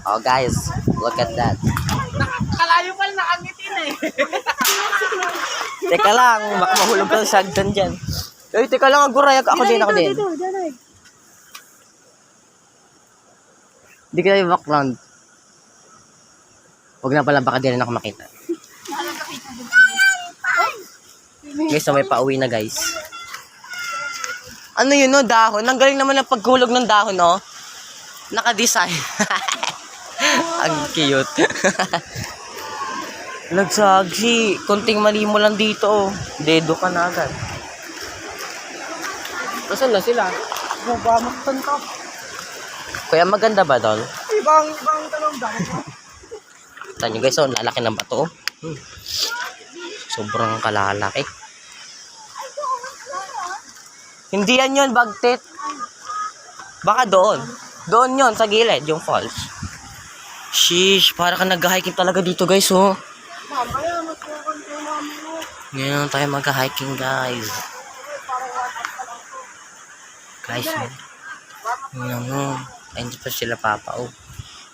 Oh guys, look at that. Kalayo pa nakangitin eh. Teka lang, baka mahulog ka sa sagdan dyan. Eh, teka lang, agurayag ako din, ako din. Hindi ka na yung background. Huwag na pala, baka di rin ako makita. Guys, so may pauwi na guys. Ano yun no, dahon? Ang galing naman ng paghulog ng dahon no. Naka-design. Ang cute. Nagsagsi. Kunting mali mo lang dito oh. Dedo ka na agad. Nasaan na sila? Bubamaktan ka. Kaya maganda ba doon? Ibang tanong ba? Tignan nyo guys, oh, lalaki ng bato oh. Sobrang kalalaki. Hindi yan yun, bagtit. Baka doon. Doon yun, sa gilid, yung falls. Sheesh, para ka nag-hiking talaga dito guys oh. Mamaya, magkukunti namin mo. Ngayon tayo mag-hiking guys. Guys, yun mo. Ay, hindi pa sila papa oh.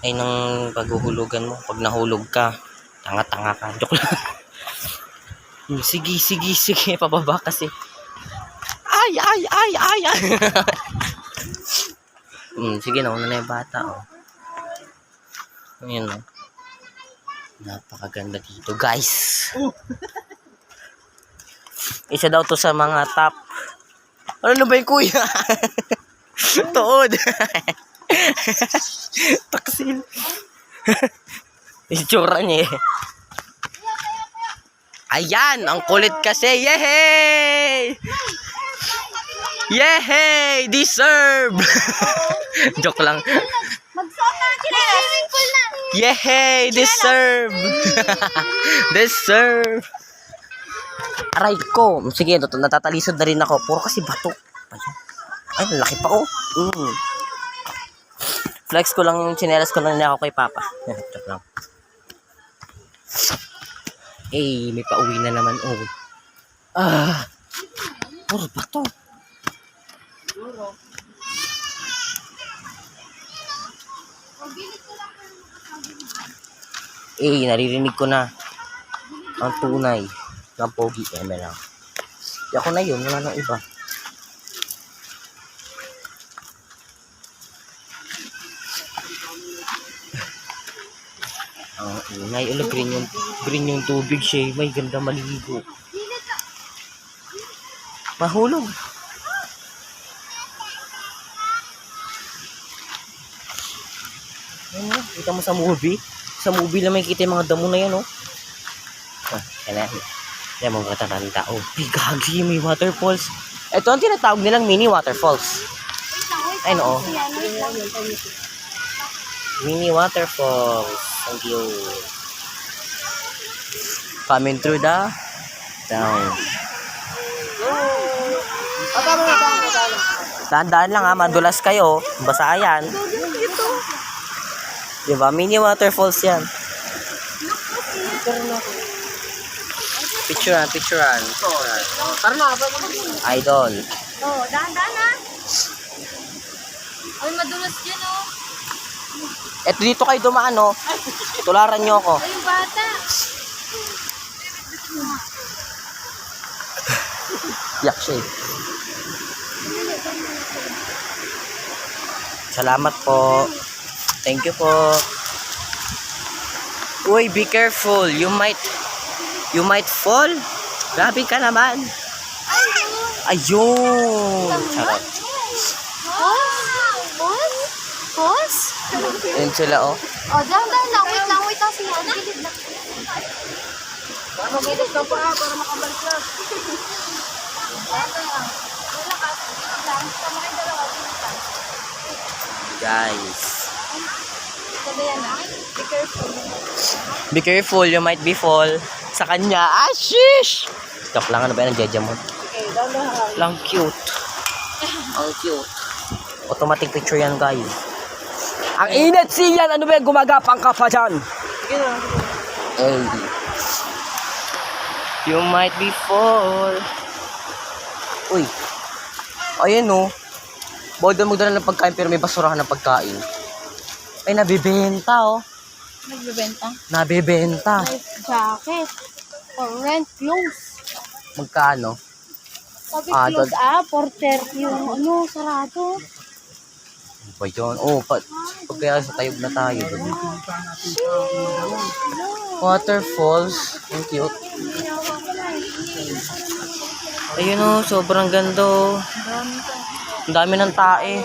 Ay, nang paghuhulugan mo. Pag nahulog ka, tanga-tanga ka. Joke lang. Sige. Pababa kasi. Ay. Sige na, una na yung bata oh. Ayan oh. Napakaganda dito guys. Isa daw to sa mga top. Ano na ba yung kuya? Tuod. Taksil. Itsura niya eh. Ayan, ang kulit kasi. Yehey! Yehey! Deserve! Joke lang. Magsuot na sila swimming pool na. Yehey! Deserve! Deserve! Aray ko. Sige, natatalisod na rin ako. Puro kasi bato. Ayan. Ay, laki pa oh. Flex ko lang yung chinelas ko lang niya ako kay Papa. Joke lang. Eh, may pauwi na naman oh. Puro bato. Eh, naririnig ko na ang tunay ng pogi. Eme lang. Ako na yun, wala nang iba. Ang ingay. Ulo, green yung tubig siya. May ganda maligo. Mahulog. Ano? Kita mo sa movie? Sa movie lang makikita yung mga damo na yan, oh. Yan na. Yan mga katatanda. Oh, ay, gagi. May waterfalls. Ito ang tinatawag nilang mini waterfalls. Ay, no, oh. Mini waterfalls. Thank you. Coming through the town. Tandaan lang ha, madulas kayo. Basa yan. Diba? Mini waterfalls yan. Picturean. Tara na, Idol. Oh, dahan-dahan na. Ay, madulas yan oh. Eto dito kayo dumaan, no? Tularan nyo ako. Ay, yung bata. Yak siya eh. Salamat po. Thank you po. Uy, be careful. You might fall. Grabe ka naman. Ayun. Charot. Boss? Ayun sila, oh. Oh, dahan-dahan lang. Wait lang siya. Gilid lang. Magulog ka pa para makabalik lang. Guys. Sabayan na. Be careful. Be careful. You might be fall. Sa kanya. Ah, shish! Joke lang. Ano ba yan? Ang jeja mo. Okay, dahan-dahan. Lang cute. Ang cute. Automatic picture yan, guys. Ang init siyan! Ano ba yung gumagapang ka pa dyan? Sige na. Hey. You might be fall. Uy. Ayan oh. Bawal doon magdala ng pagkain pero may basurahan ng pagkain. Ay, nabibenta oh. Nagbebenta. Nabibenta. Life jacket. For rent clothes. Magkano? Sabi Ah, clothes for 30 yung sarado. Ano ba yun? Oh, pag kaya sa tayog na tayo. Waterfalls. Ang cute. Ayun oh, sobrang ganda oh. Ang dami ng tae.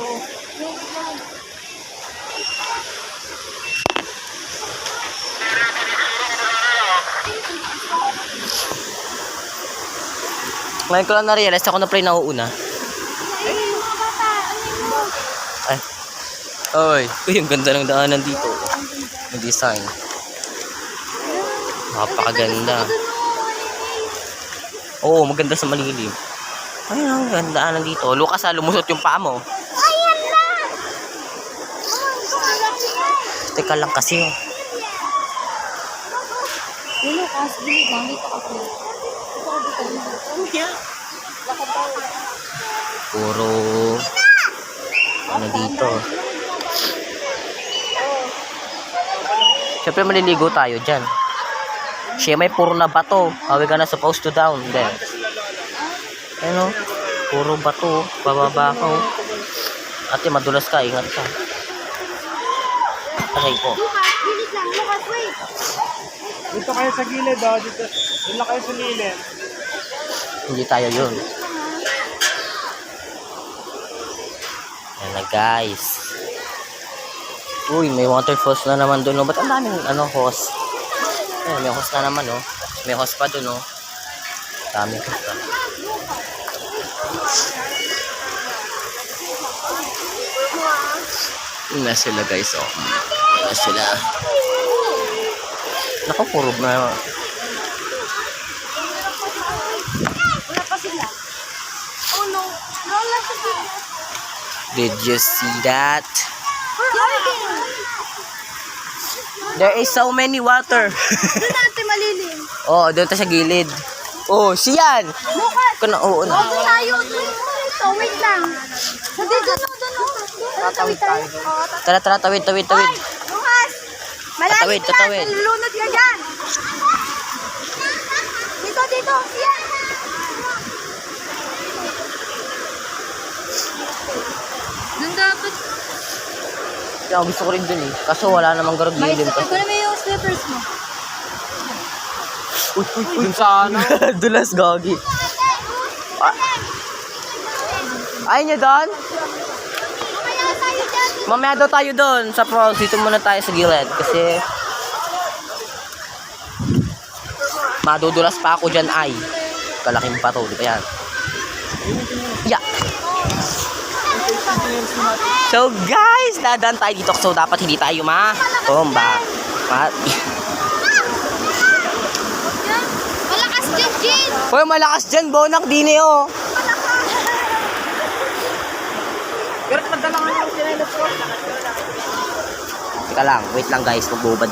Ngayon ko lang na-realize ako na pala nauuna. Ay, mga bata. Ay. Oy, uy, ang ganda ng daanan dito. Ang design. Napakaganda. Oo, maganda sa malilim. Ay, ang ganda daanan dito. Lucas, lumusot yung paa mo. Ayan na! Teka lang kasi. Lucas, bilig lang. Dito ka po. Puro ano dito. Siyempre maliligo tayo dyan. Siya may puro na bato. How we gonna supposed to down there? Ano? Puro bato. Bababa ka oh. Ate, madulas ka. Ingat ka. Aray ko. Lucas, bilig lang. Lucas, wait. Dito kayo sa gilid, oh. Dito. Doon lang kayo sa gilid. Hindi tayo yun. Ayan na guys. Uy, may waterfalls na naman doon. Ba't ang daming hose? Ayan, may hose na naman oh. May hose pa doon oh. Dami ko pa. Yun na sila guys oh. Yun na sila. Naku, puro na. Wala pa sila. Oh no. Wala pa sila. Did you see that? Jordan! There is so many water. Doon natin malilim. Oh, doon tayo sa gilid. Oh, siyan. Lucas! Kuna oo na. Doon tayo. Ito, wait lang. Hindi, doon. Tatawid tayo. Tara, tawid. Lucas! Tatawid, tatawid. Lunod ka dyan. Dito. Yan. Doon dapat. Kaya gusto ko rin dun eh. Kaso wala namang garag gilid. Kunin mo yung slippers mo. Uy. Yung sana. Dulas, gagi. Ayun nyo doon? Mamaya tayo dyan. Mamaya daw tayo doon sa falls. Dito muna tayo sa gilid. Kasi madudulas pa ako dyan ay. Kalaking pato. Di ba yan? Yeah. So guys, nadaan tayo dito. So dapat hindi tayo matomba. Malakas dyan, Jin. Hoy, malakas dyan. Bonak din eh oh. Pero madala nga yung sinelas ko. Teka lang, wait lang guys. Magbubad